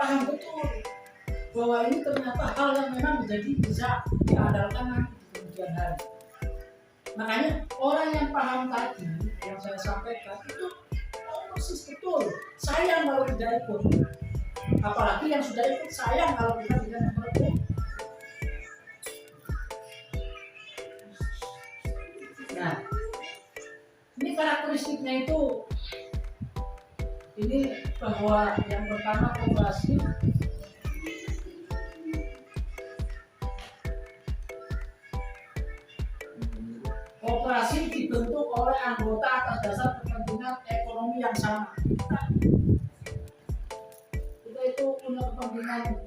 paham betul bahwa ini ternyata hal yang memang bisa diandalkan nanti di kemudian hari. Makanya orang yang paham tadi yang saya sampaikan itu persis betul. Sayang kalau tidak ikut. Apalagi yang sudah ikut, sayang kalau kita tidak ikut. Nah, ini karakteristiknya itu ini bahwa yang pertama koperasi dibentuk oleh anggota atas dasar kepentingan ekonomi yang sama. Kita itu punya kepentingan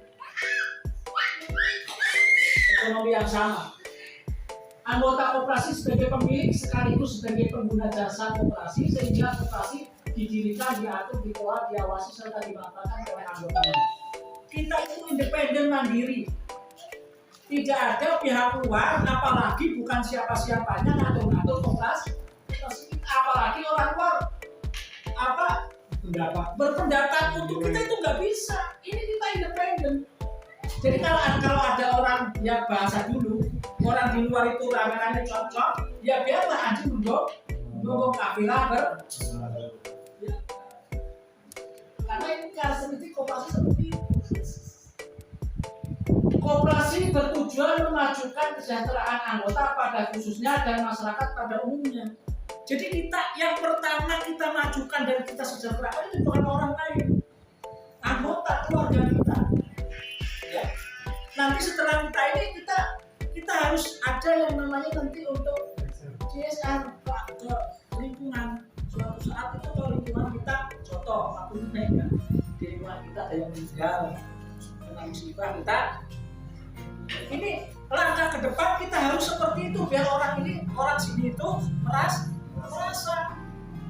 ekonomi yang sama. Anggota koperasi sebagai pemilik sekaligus sebagai pengguna jasa koperasi, sehingga koperasi didirikan, diatur, dikelola, diawasi serta dimanfaatkan oleh anggotanya. Kita itu independen mandiri. Tidak ada pihak luar, apalagi bukan siapa-siapanya ngatur-ngatur koperasi. Apalagi orang luar berpendapat untuk kita itu nggak bisa. Ini kita independen. Jadi kalau ada orang yang bahasa dulu, orang di luar itu rame-rame cocok, ya biarlah anjing mendorong kafilah ya. Karena ini karakteristik koperasi seperti itu. Koperasi bertujuan memajukan kesejahteraan anggota pada khususnya dan masyarakat pada umumnya. Jadi kita yang pertama kita majukan dan kita sejahterakan itu bukan orang lain, anggota keluarga kita. Ya. Nanti setelah kita ini kita harus ada yang namanya nanti untuk CSR ke lingkungan. Suatu saat itu kalau lingkungan kita contoh maupun naik di lingkungan kita ada yang meninggal, kena musibah kita. Ini langkah ke depan kita harus seperti itu biar orang sini itu merasa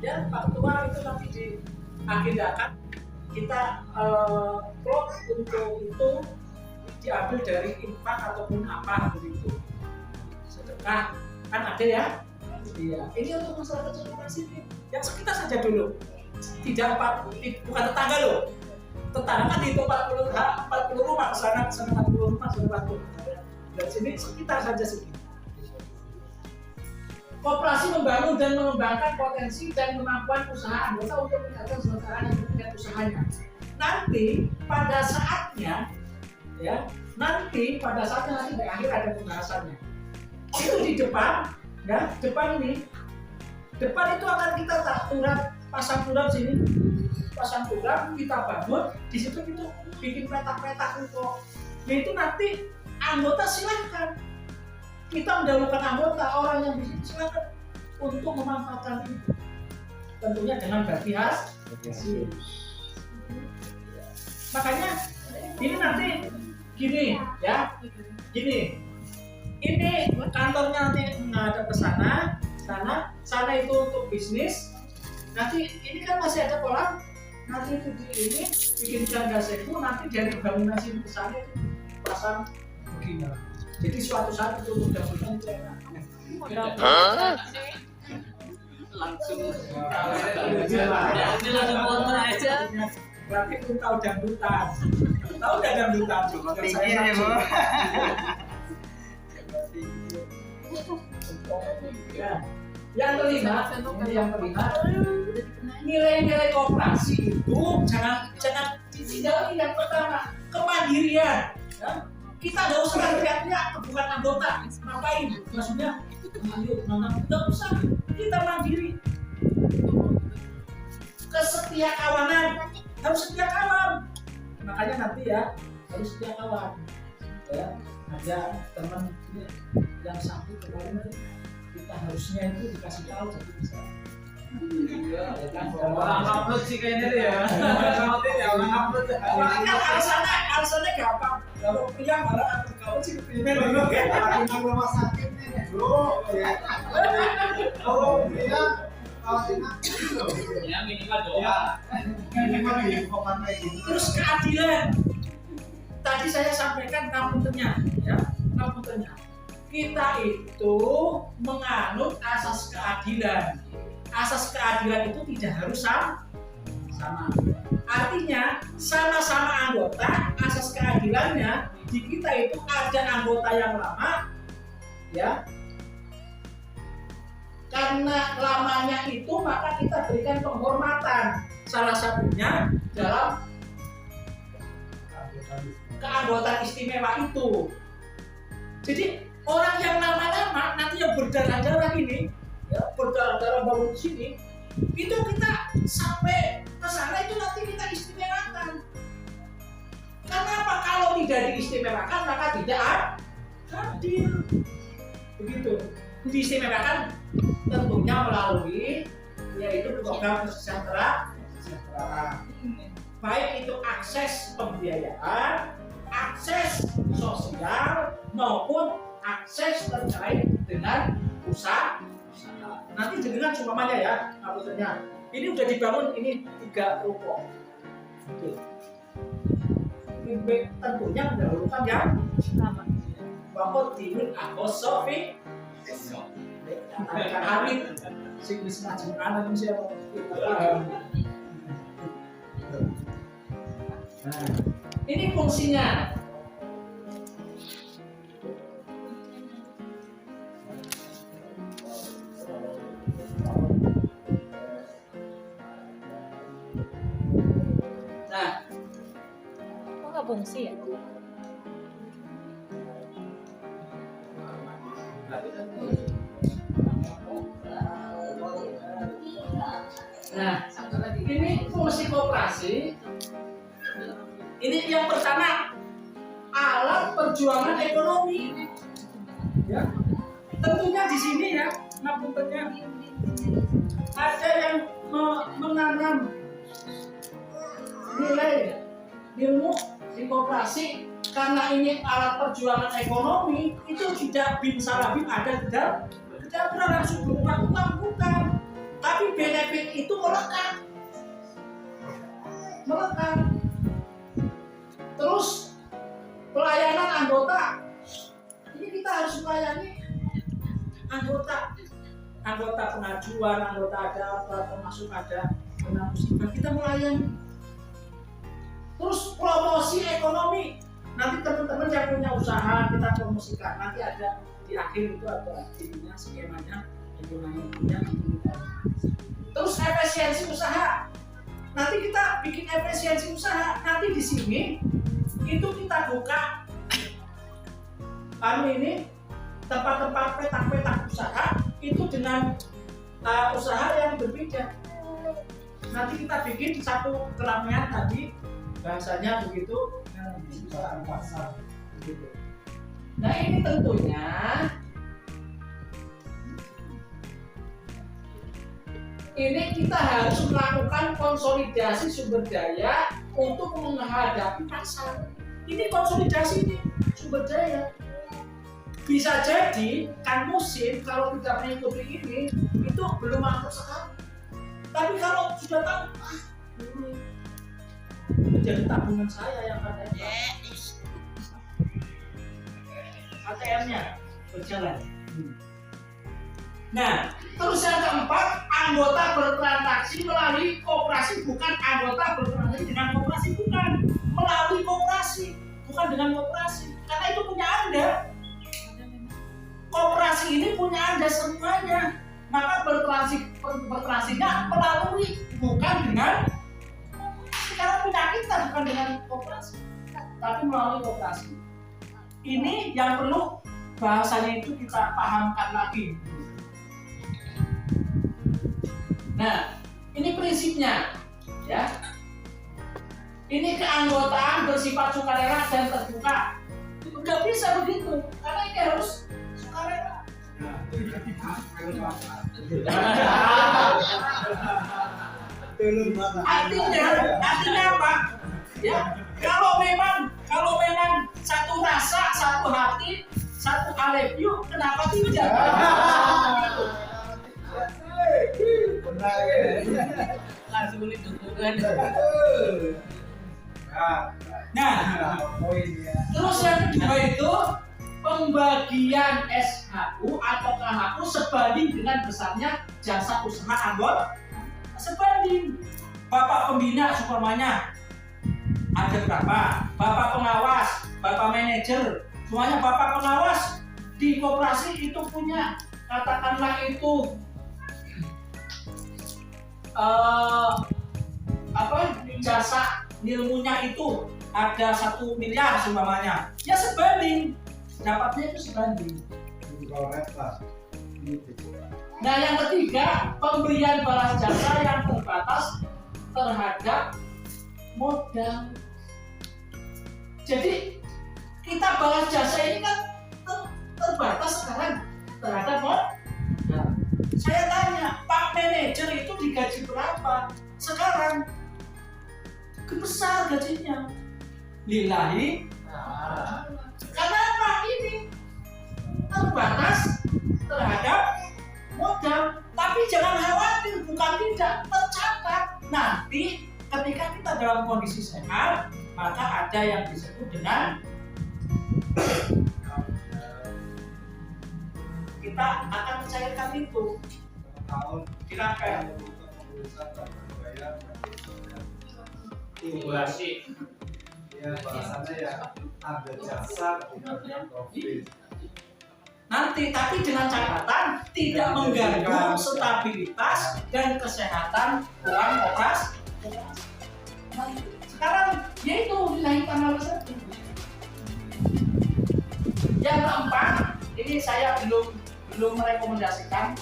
ya Pak Ketua itu nanti diagendakan kita plot untuk itu diambil dari infak ataupun apa begitu, sedekah kan ada ya. Iya, ini untuk masyarakat sekitar sini yang sekitar saja dulu, bukan tetangga loh. Tetangga kan dihitung 40 rumah kesana 40 rumah sudah 40. Dan sini sekitar saja sini. Koperasi membangun dan mengembangkan potensi dan kemampuan usaha anggota untuk meningkatkan kesejahteraan dan kepentingan usahanya. Nanti pada saatnya nanti di akhir ada pembahasannya. Itu di depan, ya depan itu akan kita pasang turap sini. Pasang turap kita bangun, di situ itu bikin petak-petak itu. Yaitu nanti anggota silahkan. Kita mendahulukan anggota, orang yang di situ silahkan untuk memanfaatkan itu. Tentunya dengan hasil. Makanya ini nanti gini. Ini kantornya nanti menghadap ke sana itu untuk bisnis. Nanti ini kan masih ada kolam. Nanti itu bikin jangka seku, nanti dari bangunan sini ke sana itu pasang begini. Jadi suatu saat itu mudah-mudahan langsung motor aja. Berarti itu tahu dangdutan. Tahu nggak dangdutan? Pikir ya, Bu. Yang kelima, nilai-nilai koperasi itu jangan ditinggalkan. Yang pertama, kemandirian. Ya? Kita nggak usah teriak-teriak bukan anggota, ngapain? Maksudnya, nggak usah. Kita mandiri. Kesetia kawanan, harus setia kawan. Makanya nanti ya harus setia kawan. Ya, ada teman yang sakit kemarin kita harusnya itu dikasih tahu jadi bisa. Iya, ya kan. Orang upload sih kayaknya ya. Orang upload. Kan alasannya gampang. Kalau pria malah kalau sih pria dulu kan. Kalau rumah sakit nih, bro. Kalau pria ya minimal doa. Minimal ya kopan kayak gitu. Terus keadilan. Tadi saya sampaikan kapuntennya, ya. Kapuntennya. Kita itu menganut asas keadilan. Asas keadilan itu tidak harus sama. Artinya sama-sama anggota, asas keadilannya di kita itu ada anggota yang lama, ya. Karena lamanya itu maka kita berikan penghormatan. Salah satunya dalam keanggotaan istimewa itu. Jadi orang yang lama-lama nanti yang berdarah-darah ini, ya, berdarah-darah bangun di sini, itu kita sampai ke sana itu nanti kita istimewakan. Karena apa? Kalau tidak diistimewakan maka tidak adil. Begitu. Diistimewakan tentunya melalui yaitu program kesejahteraan. Baik itu akses pembiayaan, akses sosial maupun akses terkait dengan usaha. Nanti jenengan umpamanya ya, maksudnya ini udah dibangun ini 3 ruko. Tentunya mendahulukan yang pertama. Bapak timun akosofi, Amin. Sing wis ngaji anak siapa? Nah, ini fungsinya. Nah, kok nggak fungsi ya? Nah, ini fungsi koperasi. Ini yang pertama, alat perjuangan ekonomi. Ya, tentunya di sini ya, ngapuntennya ada yang menanam nilai ilmu di koperasi. Karena ini alat perjuangan ekonomi, itu tidak bin salabim ada tidak pernah langsung berupa utang, bukan. Tapi benefit itu melekat. Terus pelayanan anggota, ini kita harus melayani anggota pengajuan, anggota ada apa, termasuk ada kena musibah, kita melayani. Terus promosi ekonomi, nanti teman-teman yang punya usaha kita promosikan, nanti ada di akhir itu ada ininya, skemanya, ekonominya. Terus efisiensi usaha, nanti kita bikin efisiensi usaha, nanti di sini itu kita buka ini tempat-tempat petak-petak usaha itu dengan usaha yang berbeda. Nanti kita bikin satu keramaian tadi bahasanya begitu, usaha pasar begitu. Nah ini tentunya ini kita harus melakukan konsolidasi sumber daya untuk menghadapi pasar. Ini konsolidasi ini sumber daya. Bisa jadi kan musim kalau tidak mengikuti ini itu belum mampu sekali. Tapi kalau sudah tahu, ini jadi tabungan saya yang ada. ATM-nya berjalan. Nah, terus yang keempat, anggota bertransaksi melalui koperasi, bukan anggota bertransaksi dengan koperasi, bukan melalui koperasi, bukan dengan koperasi, karena itu punya Anda. Koperasi ini punya Anda semuanya, maka bertransaksinya melalui, bukan dengan karena punya kita, bukan dengan koperasi, tapi melalui koperasi. Ini yang perlu bahasanya itu kita pahamkan lagi. Nah, ini prinsipnya, ya. Ini keanggotaan bersifat sukarela dan terbuka. Nggak bisa begitu, karena ini harus sukarela. Artinya apa? Ya, kalau memang satu rasa, satu hati, satu I love you, kenapa tidak? Langsung ditentukan. Nah, terus yang kedua itu pembagian SHU atau KHU sebanding dengan besarnya jasa usaha anggota. Sebanding. Bapak pembina supamanya ada berapa? Bapak pengawas, bapak manajer, semuanya bapak pengawas di koperasi itu punya, katakanlah itu jasa ilmunya itu ada 1 miliar seumpamanya, ya sebanding dapatnya itu sebanding. Nah yang ketiga, pemberian balas jasa yang terbatas terhadap modal. Jadi kita balas jasa ini kan terbatas sekarang terhadap modal. Saya tanya, Pak manajer itu digaji berapa? Sekarang besar gajinya. Lillahi. Karena apa? Ini terbatas terhadap modal. Tapi jangan khawatir, bukan tidak tercatat. Nanti ketika kita dalam kondisi sehat, maka ada yang disebut dengan kita akan mencairkan itu. Silakan. Simulasi. Ya bahasanya ya ada jasa tidak profit. Nanti tapi dengan catatan tidak mengganggu stabilitas dan kesehatan uang operasi. Nah, sekarang yaitu nilai tanggal saja. Yang keempat, ini saya belum merekomendasikan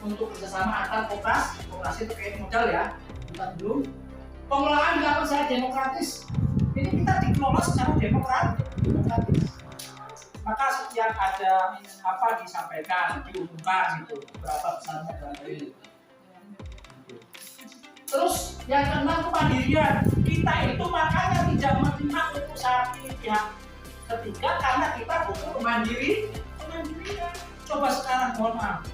untuk kerjasama antar koperasi terkait modal ya. Kita belum. Pengelolaan dilakukan secara demokratis. Ini kita dikelola secara demokratis. Maka setiap ada apa disampaikan, diumumkan gitu berapa besarnya dan lain. Terus yang keenam kemandirian. Kita itu makanya tidak menerima untuk saat ini pihak ketiga karena kita butuh kemandirian. Coba sekarang mohon maaf,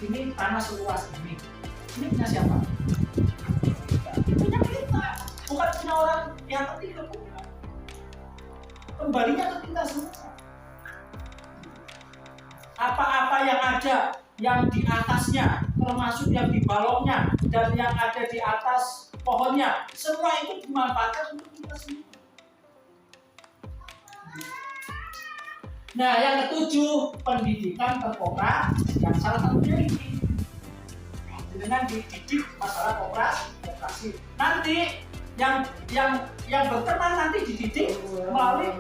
ini tanah seluas ini punya siapa? Punya kita, bukan punya orang yang ketiga, bukan. Kembalinya ke kita semua. Apa-apa yang ada yang di atasnya, termasuk yang di balongnya dan yang ada di atas pohonnya, semua itu dimanfaatkan untuk kita semua. Nah, yang ketujuh, pendidikan terkoperasi yang salah satunya ini dengan dididik masalah koperasi. Nanti yang berkenan nanti dididik melalui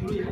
dulu ya.